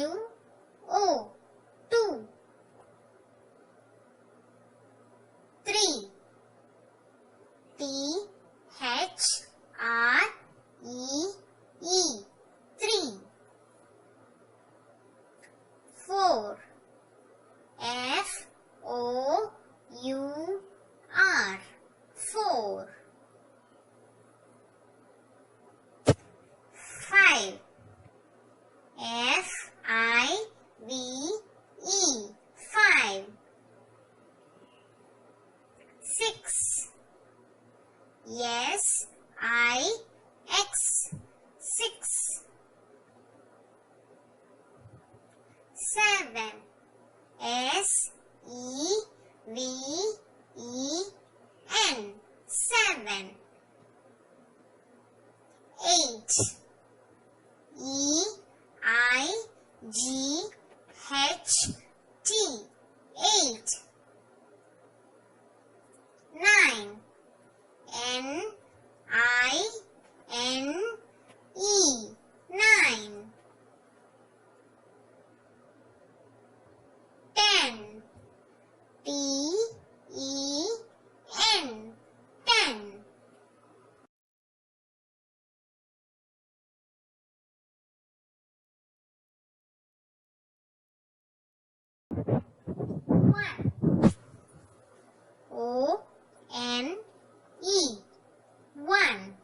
O 2 3 T H R E E 3 4 F O U R 4 5 F I V E 5 6 Yes I X 6 7 S E V E N 7 8 E I G H T 8 9 N I N E 9 10 T E N 10 1 O N E 1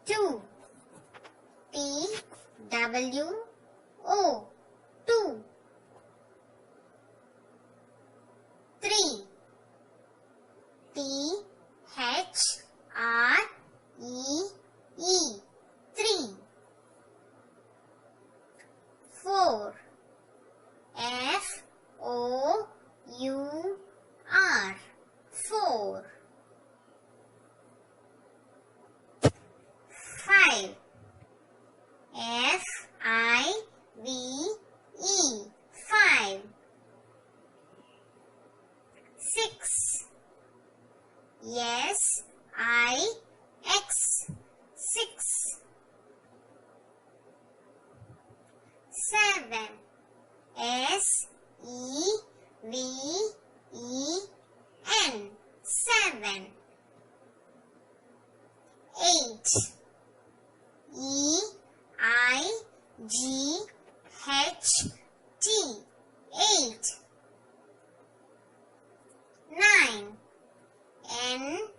2 T W O 2 3 T H R E E 3 4 F O U R 4 5 F I V E 5 6 Yes I X 6 7 S E V E N 7 8 E I G H T 8 9 N